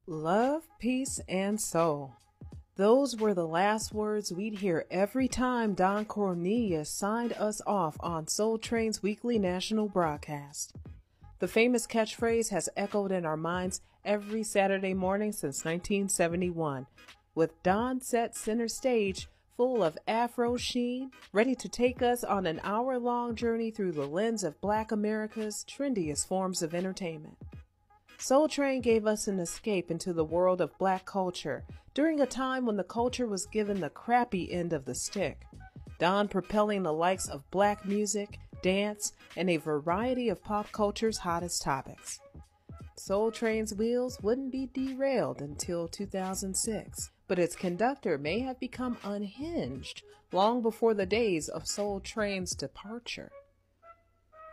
Love, peace, and soul. Those were the last words we'd hear every time Don Cornelius signed us off on Soul Train's weekly national broadcast. The famous catchphrase has echoed in our minds every Saturday morning since 1971, with Don set center stage full of Afro sheen, ready to take us on an hour-long journey through the lens of Black America's trendiest forms of entertainment. Soul Train gave us an escape into the world of Black culture during a time when the culture was given the crappy end of the stick. Don propelling the likes of Black music, dance, and a variety of pop culture's hottest topics. Soul Train's wheels wouldn't be derailed until 2006, but its conductor may have become unhinged long before the days of Soul Train's departure.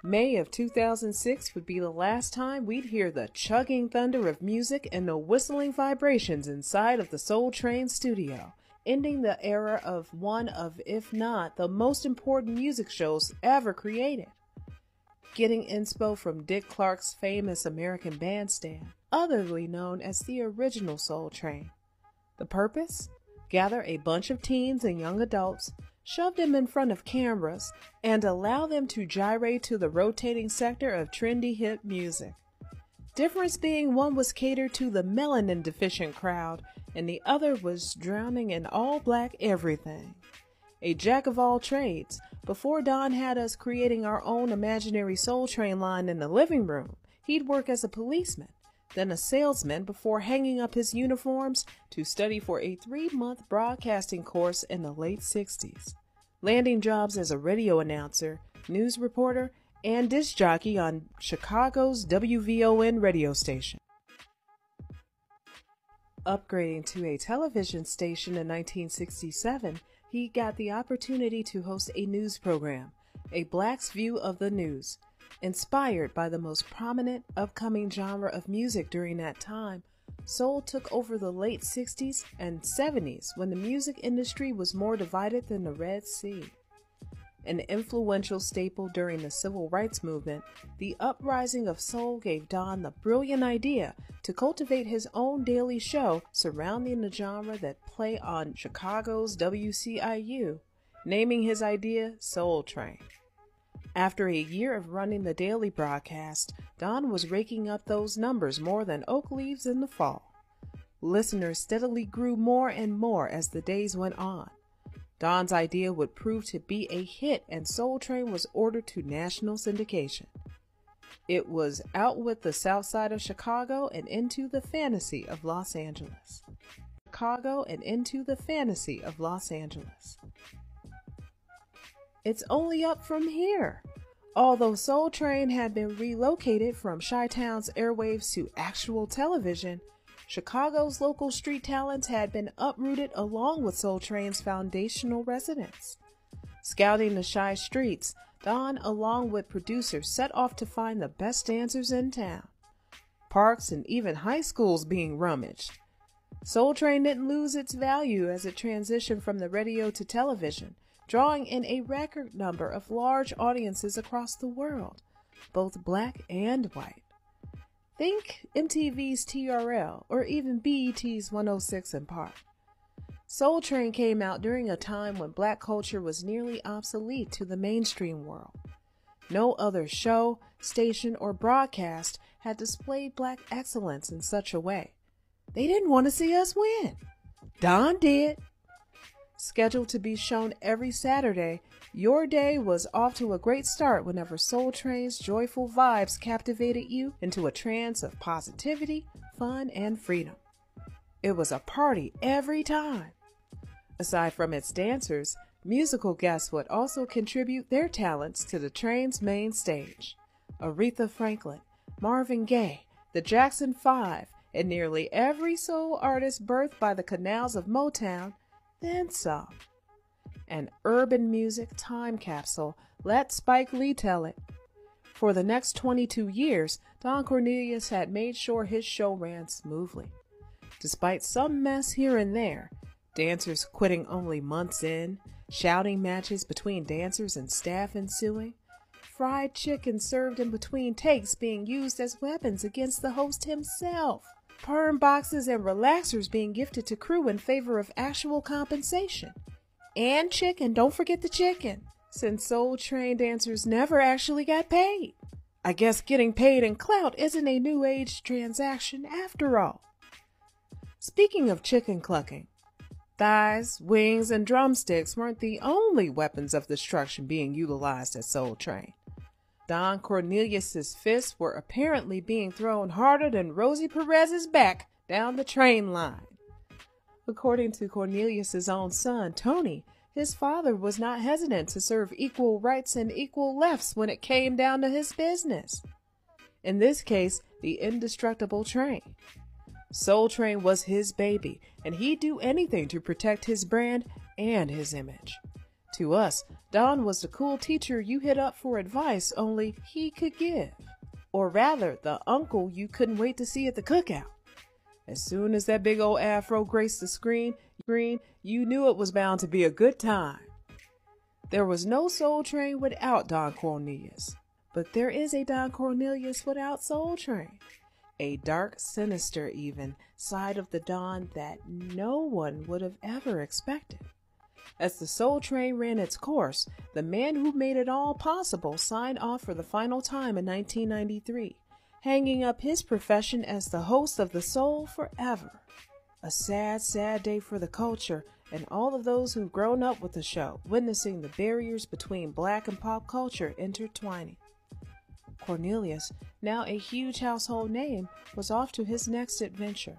May of 2006 would be the last time we'd hear the chugging thunder of music and the whistling vibrations inside of the Soul Train studio, ending the era of one of, if not, the most important music shows ever created. Getting inspo from Dick Clark's famous American Bandstand, otherly known as the original Soul Train. The purpose? Gather a bunch of teens and young adults, shove them in front of cameras, and allow them to gyrate to the rotating sector of trendy hip music. Difference being one was catered to the melanin deficient crowd, and the other was drowning in all Black everything. A jack of all trades, before Don had us creating our own imaginary Soul Train line in the living room, he'd work as a policeman, then a salesman before hanging up his uniforms to study for a 3-month broadcasting course in the late 60s, landing jobs as a radio announcer, news reporter, and disc jockey on Chicago's WVON radio station. Upgrading to a television station in 1967, he got the opportunity to host a news program, A Black's View of the News. Inspired by the most prominent upcoming genre of music during that time, soul took over the late 60s and 70s when the music industry was more divided than the Red Sea. An influential staple during the civil rights movement, the uprising of soul gave Don the brilliant idea to cultivate his own daily show surrounding the genre that play on Chicago's WCIU, naming his idea Soul Train. After a year of running the daily broadcast, Don was raking up those numbers more than oak leaves in the fall. Listeners steadily grew more and more as the days went on. Don's idea would prove to be a hit, and Soul Train was ordered to national syndication. It was out with the south side of Chicago and into the fantasy of Los Angeles. Chicago and into the fantasy of Los Angeles. It's only up from here. Although Soul Train had been relocated from Chi-Town's airwaves to actual television, Chicago's local street talents had been uprooted along with Soul Train's foundational residents. Scouting the Chi streets, Don, along with producers, set off to find the best dancers in town. Parks and even high schools being rummaged. Soul Train didn't lose its value as it transitioned from the radio to television, drawing in a record number of large audiences across the world, both Black and white. Think MTV's TRL or even BET's 106 in Park. Soul Train came out during a time when Black culture was nearly obsolete to the mainstream world. No other show, station, or broadcast had displayed Black excellence in such a way. They didn't want to see us win. Don did. Scheduled to be shown every Saturday, your day was off to a great start whenever Soul Train's joyful vibes captivated you into a trance of positivity, fun, and freedom. It was a party every time. Aside from its dancers, musical guests would also contribute their talents to the train's main stage. Aretha Franklin, Marvin Gaye, the Jackson 5, and nearly every soul artist birthed by the canals of Motown, then some. An urban music time capsule, let Spike Lee tell it. For the next 22 years, Don Cornelius had made sure his show ran smoothly. Despite some mess here and there, dancers quitting only months in, shouting matches between dancers and staff ensuing, fried chicken served in between takes being used as weapons against the host himself, perm boxes and relaxers being gifted to crew in favor of actual compensation. And chicken, don't forget the chicken, since Soul Train dancers never actually got paid. I guess getting paid in clout isn't a new age transaction after all. Speaking of chicken clucking, thighs, wings, and drumsticks weren't the only weapons of destruction being utilized at Soul Train. Don Cornelius's fists were apparently being thrown harder than Rosie Perez's back down the train line. According to Cornelius's own son, Tony, his father was not hesitant to serve equal rights and equal lefts when it came down to his business. In this case, the indestructible train. Soul Train was his baby, and he'd do anything to protect his brand and his image. To us, Don was the cool teacher you hit up for advice only he could give. Or rather, the uncle you couldn't wait to see at the cookout. As soon as that big old afro graced the screen, you knew it was bound to be a good time. There was no Soul Train without Don Cornelius. But there is a Don Cornelius without Soul Train. A dark, sinister even, side of the Don that no one would have ever expected. As the Soul Train ran its course, the man who made it all possible signed off for the final time in 1993, hanging up his profession as the host of the Soul forever. A sad, sad day for the culture and all of those who've grown up with the show, witnessing the barriers between black and pop culture intertwining. Cornelius, now a huge household name, was off to his next adventure.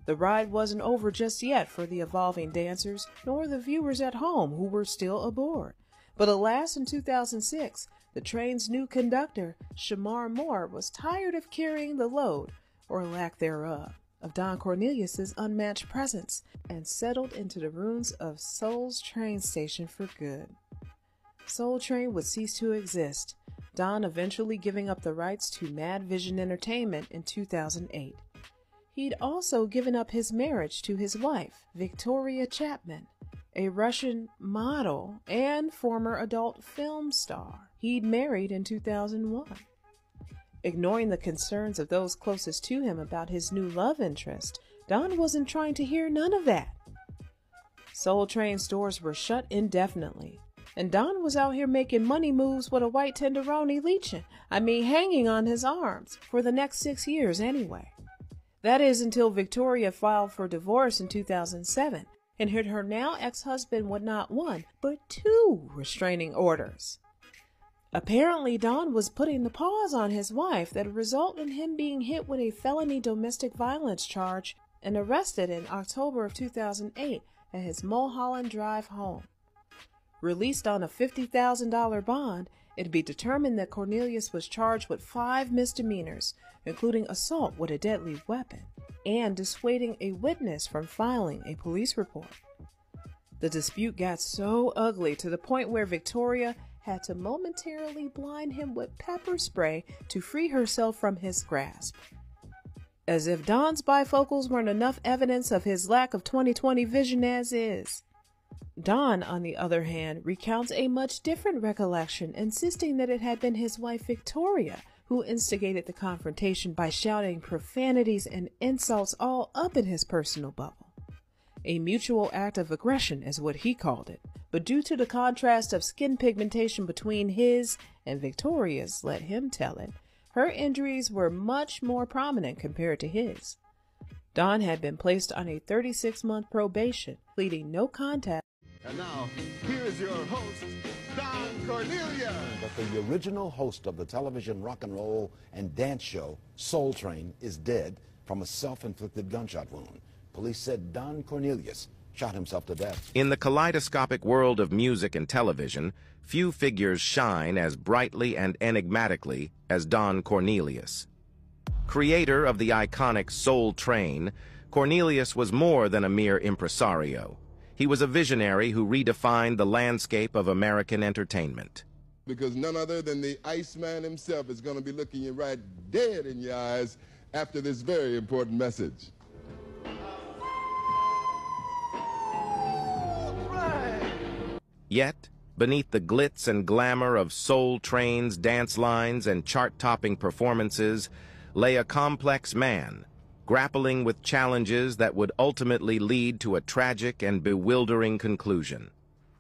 The ride wasn't over just yet for the evolving dancers, nor the viewers at home who were still aboard. But alas, in 2006, the train's new conductor, Shamar Moore, was tired of carrying the load, or lack thereof, of Don Cornelius's unmatched presence, and settled into the ruins of Soul's train station for good. Soul Train would cease to exist, Don eventually giving up the rights to Mad Vision Entertainment in 2008. He'd also given up his marriage to his wife, Victoria Chapman, a Russian model and former adult film star he'd married in 2001. Ignoring the concerns of those closest to him about his new love interest, Don wasn't trying to hear none of that. Soul Train's doors were shut indefinitely, and Don was out here making money moves with a white tenderoni hanging on his arms, for the next 6 years anyway. That is until Victoria filed for divorce in 2007 and hit her now ex-husband with not one, but 2 restraining orders. Apparently, Don was putting the pause on his wife that resulted in him being hit with a felony domestic violence charge and arrested in October of 2008 at his Mulholland Drive home. Released on a $50,000 bond, it'd be determined that Cornelius was charged with 5 misdemeanors, including assault with a deadly weapon and dissuading a witness from filing a police report. The dispute got so ugly to the point where Victoria had to momentarily blind him with pepper spray to free herself from his grasp. As if Don's bifocals weren't enough evidence of his lack of 20/20 vision as is. Don, on the other hand, recounts a much different recollection, insisting that it had been his wife Victoria who instigated the confrontation by shouting profanities and insults all up in his personal bubble. A mutual act of aggression is what he called it, but due to the contrast of skin pigmentation between his and Victoria's, let him tell it, her injuries were much more prominent compared to his. Don had been placed on a 36-month probation, pleading no contest. And now, here is your host, Don Cornelius. But the original host of the television rock and roll and dance show, Soul Train, is dead from a self-inflicted gunshot wound. Police said Don Cornelius shot himself to death. In the kaleidoscopic world of music and television, few figures shine as brightly and enigmatically as Don Cornelius. Creator of the iconic Soul Train, Cornelius was more than a mere impresario. He was a visionary who redefined the landscape of American entertainment. Because none other than the Iceman himself is going to be looking you right dead in your eyes after this very important message. Yet, beneath the glitz and glamour of Soul Train's dance lines and chart-topping performances lay a complex man, grappling with challenges that would ultimately lead to a tragic and bewildering conclusion.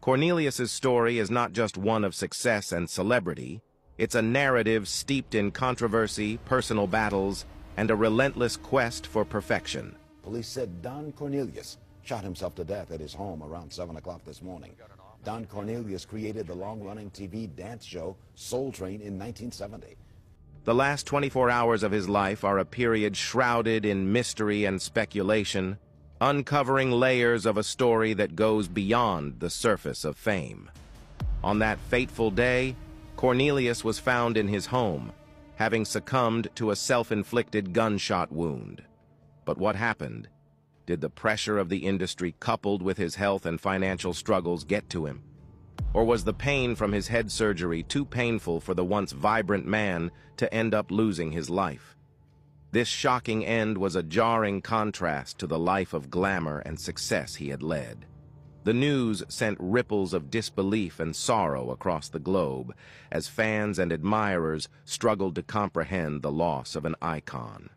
Cornelius's story is not just one of success and celebrity, it's a narrative steeped in controversy, personal battles, and a relentless quest for perfection. Police said Don Cornelius shot himself to death at his home around 7 o'clock this morning. Don Cornelius created the long-running TV dance show Soul Train in 1970. The last 24 hours of his life are a period shrouded in mystery and speculation, uncovering layers of a story that goes beyond the surface of fame. On that fateful day, Cornelius was found in his home, having succumbed to a self-inflicted gunshot wound. But what happened? Did the pressure of the industry coupled with his health and financial struggles get to him? Or was the pain from his head surgery too painful for the once vibrant man to end up losing his life? This shocking end was a jarring contrast to the life of glamour and success he had led. The news sent ripples of disbelief and sorrow across the globe as fans and admirers struggled to comprehend the loss of an icon.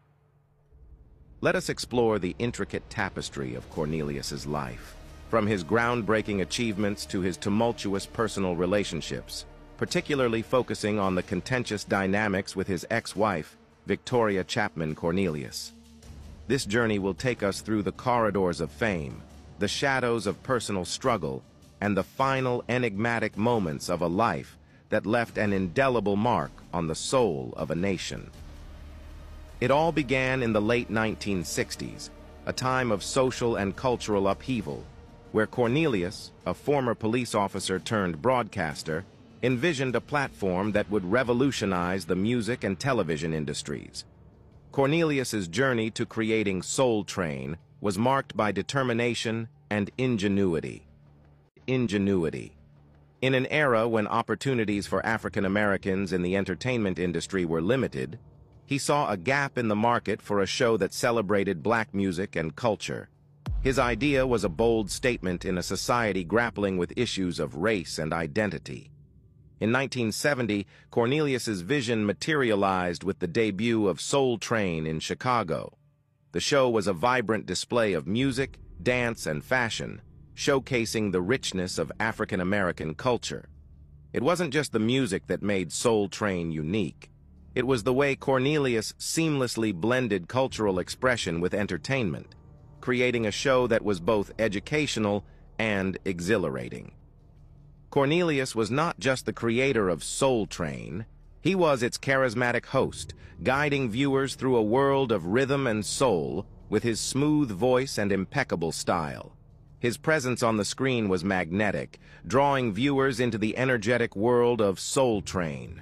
Let us explore the intricate tapestry of Cornelius's life, from his groundbreaking achievements to his tumultuous personal relationships, particularly focusing on the contentious dynamics with his ex-wife, Victoria Chapman Cornelius. This journey will take us through the corridors of fame, the shadows of personal struggle, and the final enigmatic moments of a life that left an indelible mark on the soul of a nation. It all began in the late 1960s, a time of social and cultural upheaval, where Cornelius, a former police officer turned broadcaster, envisioned a platform that would revolutionize the music and television industries. Cornelius's journey to creating Soul Train was marked by determination and ingenuity. In an era when opportunities for African Americans in the entertainment industry were limited, he saw a gap in the market for a show that celebrated black music and culture. His idea was a bold statement in a society grappling with issues of race and identity. In 1970, Cornelius's vision materialized with the debut of Soul Train in Chicago. The show was a vibrant display of music, dance, and fashion, showcasing the richness of African American culture. It wasn't just the music that made Soul Train unique. It was the way Cornelius seamlessly blended cultural expression with entertainment, creating a show that was both educational and exhilarating. Cornelius was not just the creator of Soul Train, he was its charismatic host, guiding viewers through a world of rhythm and soul with his smooth voice and impeccable style. His presence on the screen was magnetic, drawing viewers into the energetic world of Soul Train.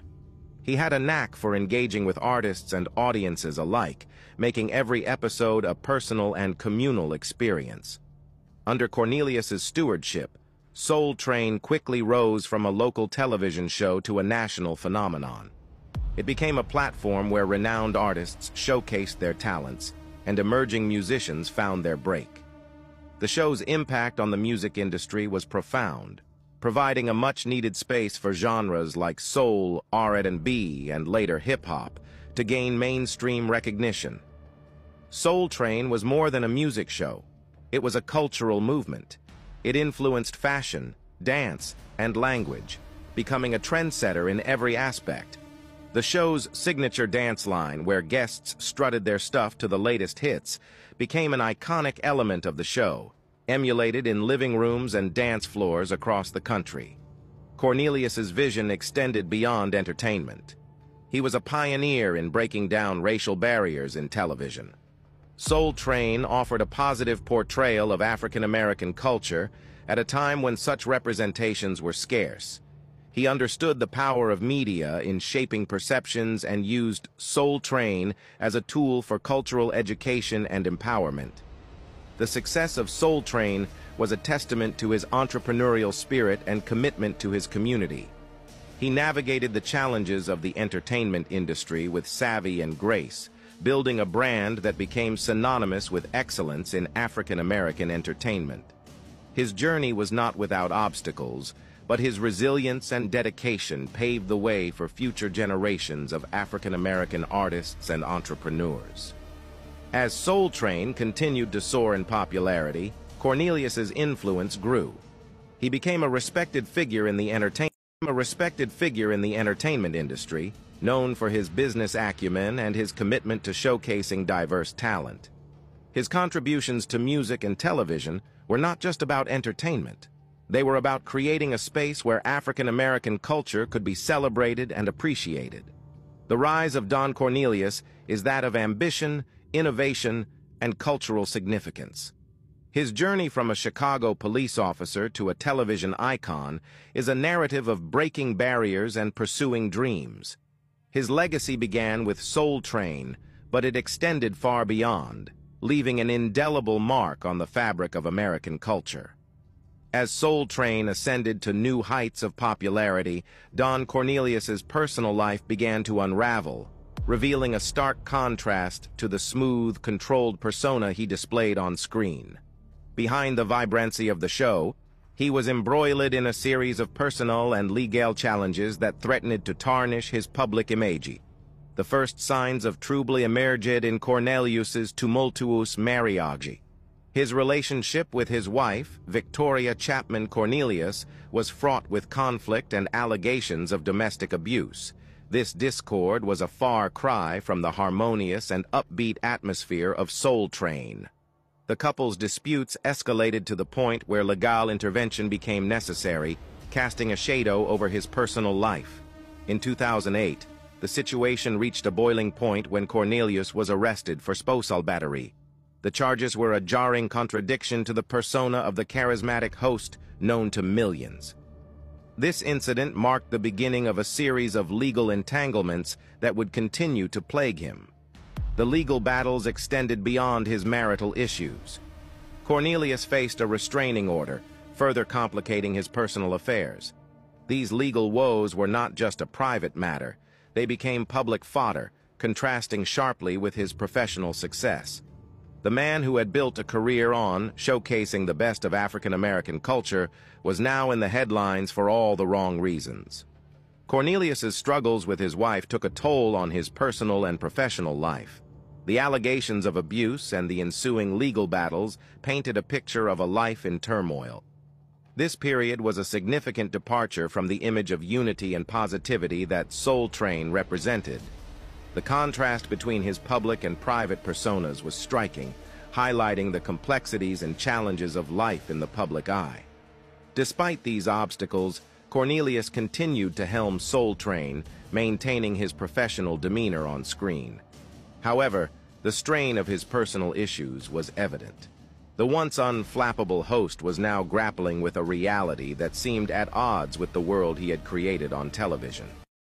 He had a knack for engaging with artists and audiences alike, making every episode a personal and communal experience. Under Cornelius's stewardship, Soul Train quickly rose from a local television show to a national phenomenon. It became a platform where renowned artists showcased their talents, and emerging musicians found their break. The show's impact on the music industry was profound, providing a much-needed space for genres like soul, R&B, and later hip-hop to gain mainstream recognition. Soul Train was more than a music show. It was a cultural movement. It influenced fashion, dance, and language, becoming a trendsetter in every aspect. The show's signature dance line, where guests strutted their stuff to the latest hits, became an iconic element of the show, emulated in living rooms and dance floors across the country. Cornelius's vision extended beyond entertainment. He was a pioneer in breaking down racial barriers in television. Soul Train offered a positive portrayal of African American culture at a time when such representations were scarce. He understood the power of media in shaping perceptions and used Soul Train as a tool for cultural education and empowerment. The success of Soul Train was a testament to his entrepreneurial spirit and commitment to his community. He navigated the challenges of the entertainment industry with savvy and grace, building a brand that became synonymous with excellence in African American entertainment. His journey was not without obstacles, but his resilience and dedication paved the way for future generations of African American artists and entrepreneurs. As Soul Train continued to soar in popularity, Cornelius's influence grew. He became a respected figure in the entertainment industry, known for his business acumen and his commitment to showcasing diverse talent. His contributions to music and television were not just about entertainment. They were about creating a space where African-American culture could be celebrated and appreciated. The rise of Don Cornelius is that of ambition, innovation, and cultural significance. His journey from a Chicago police officer to a television icon is a narrative of breaking barriers and pursuing dreams. His legacy began with Soul Train, but it extended far beyond, leaving an indelible mark on the fabric of American culture. As Soul Train ascended to new heights of popularity, Don Cornelius's personal life began to unravel, revealing a stark contrast to the smooth, controlled persona he displayed on screen. Behind the vibrancy of the show, he was embroiled in a series of personal and legal challenges that threatened to tarnish his public image. The first signs of trouble emerged in Cornelius's tumultuous marriage. His relationship with his wife, Victoria Chapman Cornelius, was fraught with conflict and allegations of domestic abuse. This discord was a far cry from the harmonious and upbeat atmosphere of Soul Train. The couple's disputes escalated to the point where legal intervention became necessary, casting a shadow over his personal life. In 2008, the situation reached a boiling point when Cornelius was arrested for spousal battery. The charges were a jarring contradiction to the persona of the charismatic host known to millions. This incident marked the beginning of a series of legal entanglements that would continue to plague him. The legal battles extended beyond his marital issues. Cornelius faced a restraining order, further complicating his personal affairs. These legal woes were not just a private matter. They became public fodder, contrasting sharply with his professional success. The man who had built a career on showcasing the best of African-American culture was now in the headlines for all the wrong reasons. Cornelius's struggles with his wife took a toll on his personal and professional life. The allegations of abuse and the ensuing legal battles painted a picture of a life in turmoil. This period was a significant departure from the image of unity and positivity that Soul Train represented. The contrast between his public and private personas was striking, highlighting the complexities and challenges of life in the public eye. Despite these obstacles, Cornelius continued to helm Soul Train, maintaining his professional demeanor on screen. However, the strain of his personal issues was evident. The once unflappable host was now grappling with a reality that seemed at odds with the world he had created on television.